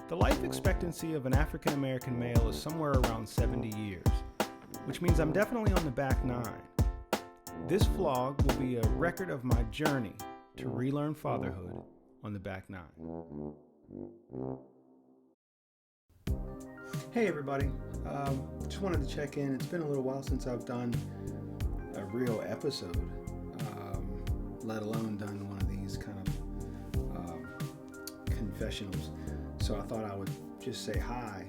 The life expectancy of an African American male is somewhere around 70 years, which means I'm definitely on the back nine. This vlog will be a record of my journey to relearn fatherhood on the back nine. Hey everybody, just wanted to check in. It's been a little while since I've done a real episode, let alone done one of these kind of confessionals. So I thought I would just say hi.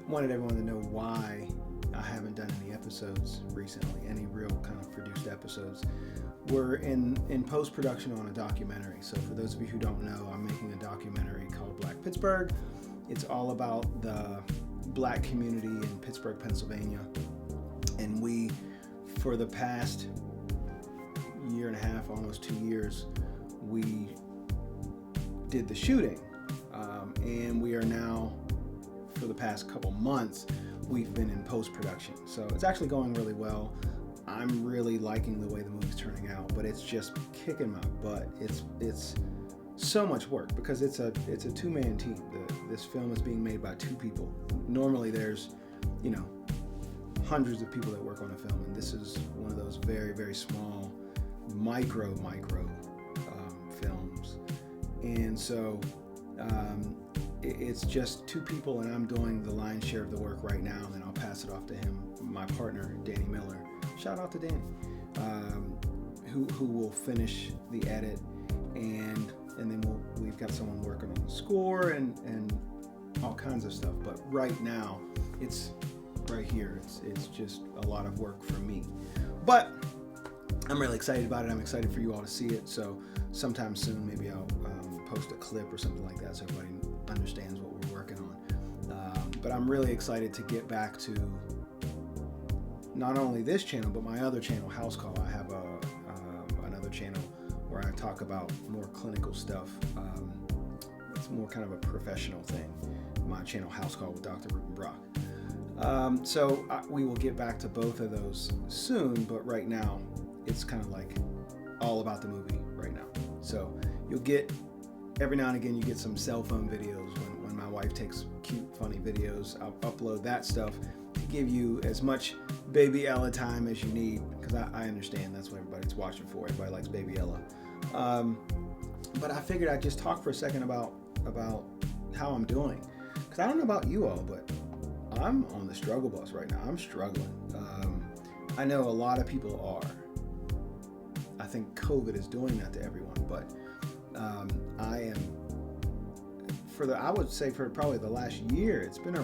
Wanted everyone to know why I haven't done any episodes recently, any real kind of produced episodes. We're in post-production on a documentary. So for those of you who don't know, I'm making a documentary called Black Pittsburgh. It's all about the Black community in Pittsburgh, Pennsylvania. And we, for the past year and a half, almost 2 years, we did the shooting. And we are now, for the past couple months, we've been in post-production. So it's actually going really well. I'm really liking the way the movie's turning out, but it's just kicking my butt. It's so much work because it's a two-man team. This film is being made by two people. Normally there's, hundreds of people that work on a film, and this is one of those very, very small micro films. And so it's just two people, and I'm doing the lion's share of the work right now, and then I'll pass it off to him, my partner, Danny Miller. Shout out to Danny, who will finish the edit, and then we've got someone working on the score and all kinds of stuff. But right now, it's right here. It's just a lot of work for me. But I'm really excited about it. I'm excited for you all to see it. So sometime soon, maybe I'll post a clip or something like that so everybody understands what we're working on. But I'm really excited to get back to not only this channel, but my other channel, House Call. I have another channel where I talk about more clinical stuff. It's more kind of a professional thing. My channel, House Call with Dr. Ruben Brock. So we will get back to both of those soon, but right now it's kind of like all about the movie right now. So you'll get, every now and again, you get some cell phone videos when my wife takes cute, funny videos. I'll upload that stuff to give you as much Baby Ella time as you need, because I understand that's what everybody's watching for. Everybody likes Baby Ella. But I figured I'd just talk for a second about how I'm doing, because I don't know about you all, but I'm on the struggle bus right now. I'm struggling. I know a lot of people are. I think COVID is doing that to everyone, but I am, I would say for probably the last year, it's been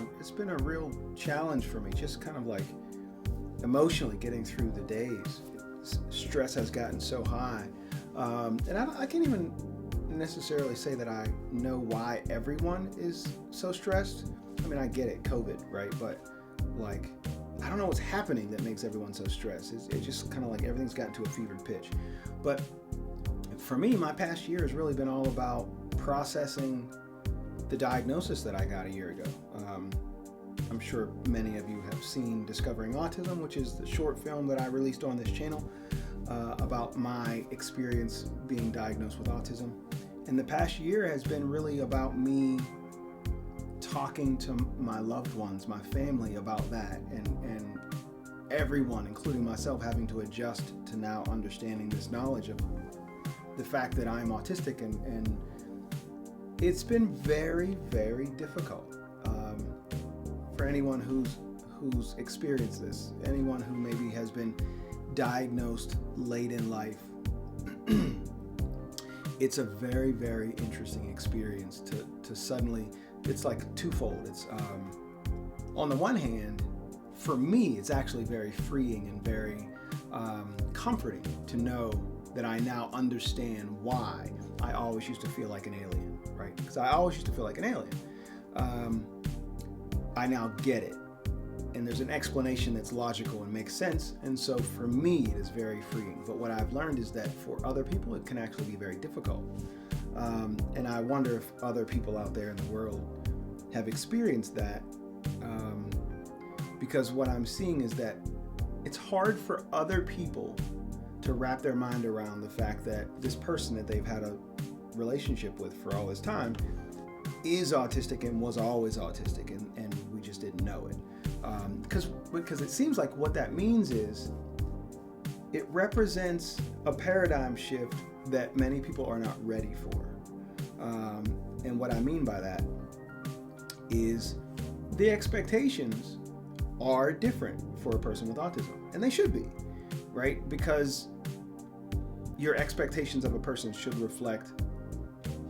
a real challenge for me, just kind of like emotionally getting through the days. Stress has gotten so high, and I can't even necessarily say that I know why everyone is so stressed. I mean, I get it, COVID, right? But like, I don't know what's happening that makes everyone so stressed. It's just kind of like everything's gotten to a fevered pitch. But for me, my past year has really been all about processing the diagnosis that I got a year ago. I'm sure many of you have seen Discovering Autism, which is the short film that I released on this channel about my experience being diagnosed with autism. And the past year has been really about me talking to my loved ones, my family, about that, and everyone, including myself, having to adjust to now understanding this knowledge of the fact that I'm autistic, and it's been very, very difficult for anyone who's experienced this, anyone who maybe has been diagnosed late in life. It's a very, very interesting experience to suddenly, it's like twofold. It's on the one hand, for me, it's actually very freeing and very comforting to know that I now understand why I always used to feel like an alien, right? Because I always used to feel like an alien. I now get it. And there's an explanation that's logical and makes sense. And so for me, it is very freeing. But what I've learned is that for other people, it can actually be very difficult. And I wonder if other people out there in the world have experienced that. Because what I'm seeing is that it's hard for other people to wrap their mind around the fact that this person that they've had a relationship with for all this time is autistic and was always autistic, and we just didn't know it. Because it seems like what that means is it represents a paradigm shift that many people are not ready for. And what I mean by that is the expectations are different for a person with autism, and they should be, right? Because your expectations of a person should reflect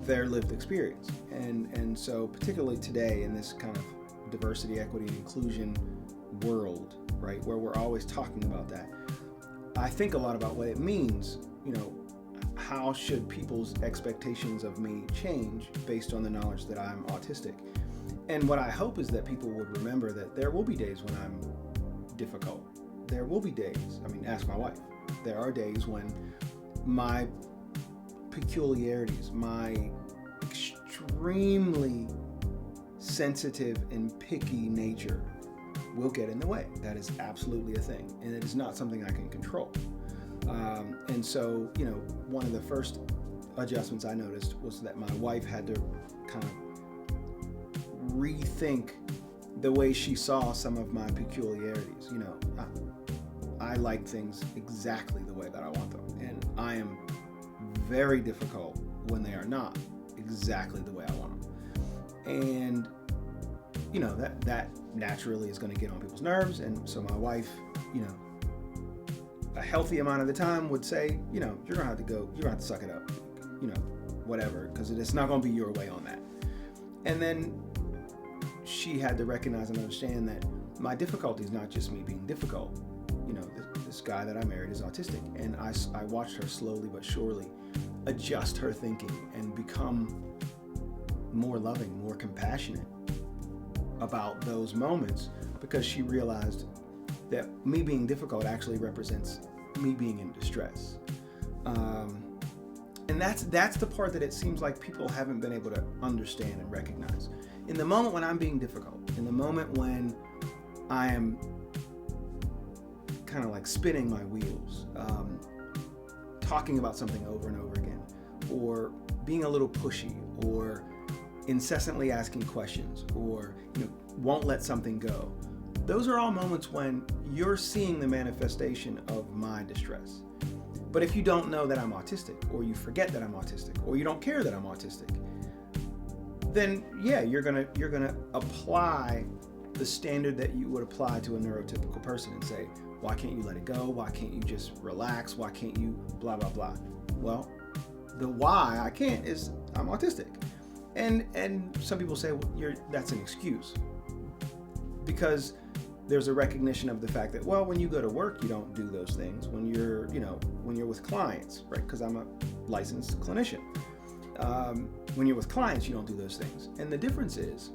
their lived experience. And so particularly today in this kind of diversity, equity, and inclusion world, right, where we're always talking about that, I think a lot about what it means. How should people's expectations of me change based on the knowledge that I'm autistic? And what I hope is that people would remember that there will be days when I'm difficult. There will be days, ask my wife. There are days when my peculiarities, my extremely sensitive and picky nature will get in the way. That is absolutely a thing, and it is not something I can control. And so, one of the first adjustments I noticed was that my wife had to kind of rethink the way she saw some of my peculiarities. I like things exactly the way that I want them, and I am very difficult when they are not exactly the way I want them. And that naturally is going to get on people's nerves. And so my wife, a healthy amount of the time would say, you're going to have to suck it up, whatever, because it's not going to be your way on that. And then she had to recognize and understand that my difficulty is not just me being difficult. This guy that I married is autistic, and I watched her slowly but surely adjust her thinking and become more loving, more compassionate about those moments, because she realized that me being difficult actually represents me being in distress. And that's the part that it seems like people haven't been able to understand and recognize. In the moment when I'm being difficult, in the moment when I am kind of like spinning my wheels, talking about something over and over again, or being a little pushy, or incessantly asking questions, or won't let something go. Those are all moments when you're seeing the manifestation of my distress. But if you don't know that I'm autistic, or you forget that I'm autistic, or you don't care that I'm autistic, then yeah, you're gonna apply the standard that you would apply to a neurotypical person and say, why can't you let it go? Why can't you just relax? Why can't you blah, blah, blah? Well, the why I can't is I'm autistic. And some people say, well, that's an excuse. Because there's a recognition of the fact that, well, when you go to work, you don't do those things. When you're with clients, right? Because I'm a licensed clinician. When you're with clients, you don't do those things. And the difference is,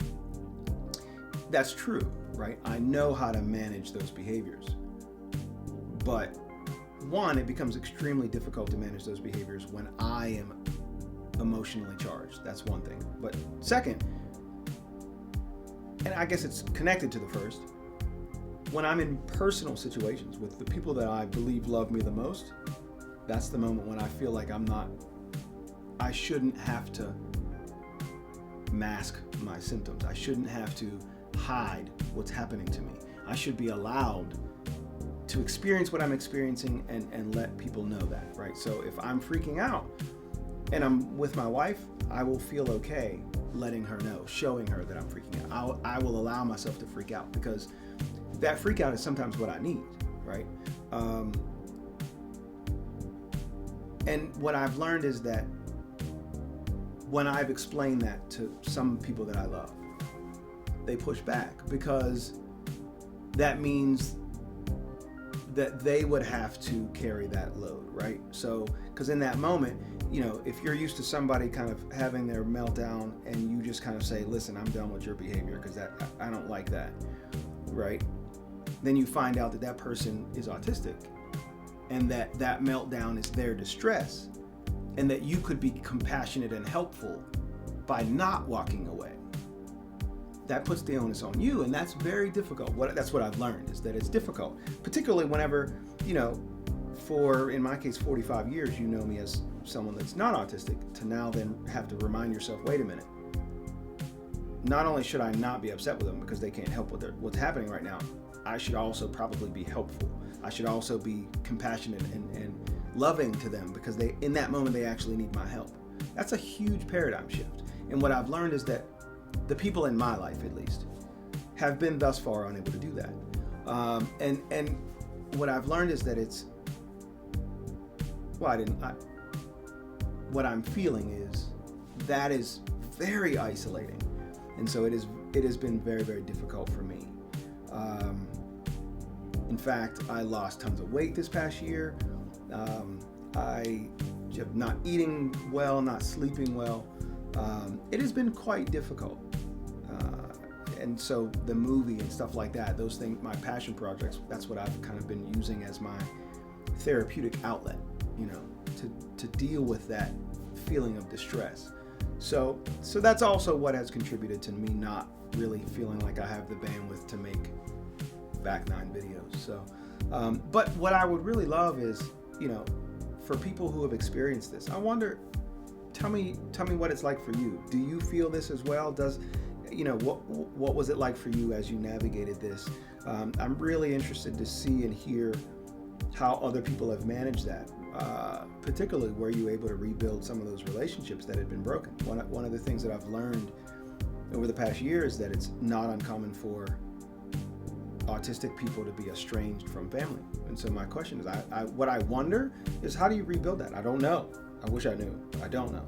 that's true, right? I know how to manage those behaviors. But one, it becomes extremely difficult to manage those behaviors when I am emotionally charged. That's one thing. But second, and I guess it's connected to the first, when I'm in personal situations with the people that I believe love me the most, that's the moment when I feel like I shouldn't have to mask my symptoms. I shouldn't have to hide what's happening to me. I should be allowed to experience what I'm experiencing and let people know that, right? So if I'm freaking out and I'm with my wife, I will feel okay letting her know, showing her that I'm freaking out. I will allow myself to freak out, because that freak out is sometimes what I need, right? And what I've learned is that when I've explained that to some people that I love, they push back, because that means that they would have to carry that load, right? So, because in that moment, if you're used to somebody kind of having their meltdown and you just kind of say, listen, I'm done with your behavior because I don't like that, right? Then you find out that person is autistic, and that meltdown is their distress, and that you could be compassionate and helpful by not walking away. That puts the onus on you, and that's very difficult. That's what I've learned, is that it's difficult, particularly whenever, for, in my case, 45 years, you know me as someone that's not autistic, to now then have to remind yourself, wait a minute, not only should I not be upset with them because they can't help what's happening right now, I should also probably be helpful. I should also be compassionate and loving to them because in that moment they actually need my help. That's a huge paradigm shift. And what I've learned is that the people in my life, at least, have been thus far unable to do that. And what I've learned is that what I'm feeling is that is very isolating. And so it has been very, very difficult for me. In fact, I lost tons of weight this past year. I have not eating well, not sleeping well. It has been quite difficult. And so the movie and stuff like that, those things, my passion projects, that's what I've kind of been using as my therapeutic outlet, to deal with that feeling of distress. So that's also what has contributed to me not really feeling like I have the bandwidth to make back 9 videos. So, but what I would really love is, for people who have experienced this, I wonder, tell me what it's like for you. Do you feel this as well? What was it like for you as you navigated this? I'm really interested to see and hear how other people have managed that. Particularly, were you able to rebuild some of those relationships that had been broken? One of the things that I've learned over the past year is that it's not uncommon for autistic people to be estranged from family. And so my question is, what I wonder is, how do you rebuild that? I don't know. I wish I knew. I don't know.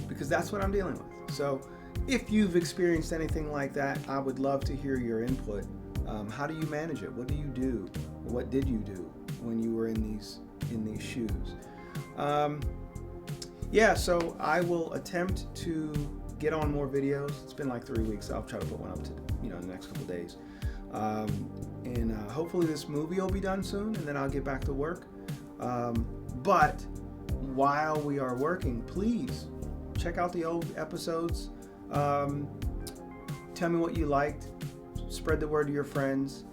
Because that's what I'm dealing with. So if you've experienced anything like that, I would love to hear your input. How do you manage it? What do you do? What did you do when you were in these shoes? So I will attempt to get on more videos. It's been like 3 weeks. So I'll try to put one up to in the next couple of days. And hopefully this movie will be done soon, and then I'll get back to work. But while we are working, please check out the old episodes. Tell me what you liked. Spread the word to your friends.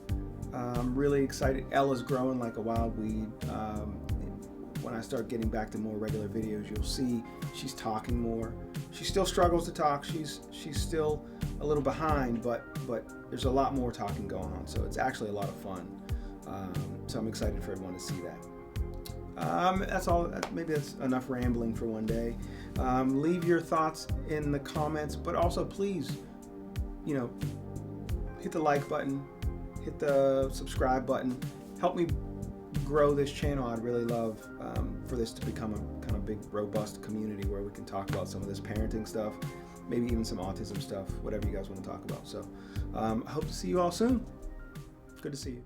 I'm really excited. Ella's growing like a wild weed. When I start getting back to more regular videos, you'll see she's talking more. She still struggles to talk. She's still a little behind, but there's a lot more talking going on. So it's actually a lot of fun. So I'm excited for everyone to see that. That's all. Maybe that's enough rambling for one day. Leave your thoughts in the comments, but also please, hit the like button, hit the subscribe button. Help me grow this channel. I'd really love for this to become a kind of big, robust community where we can talk about some of this parenting stuff, maybe even some autism stuff, whatever you guys want to talk about. So I hope to see you all soon. Good to see you.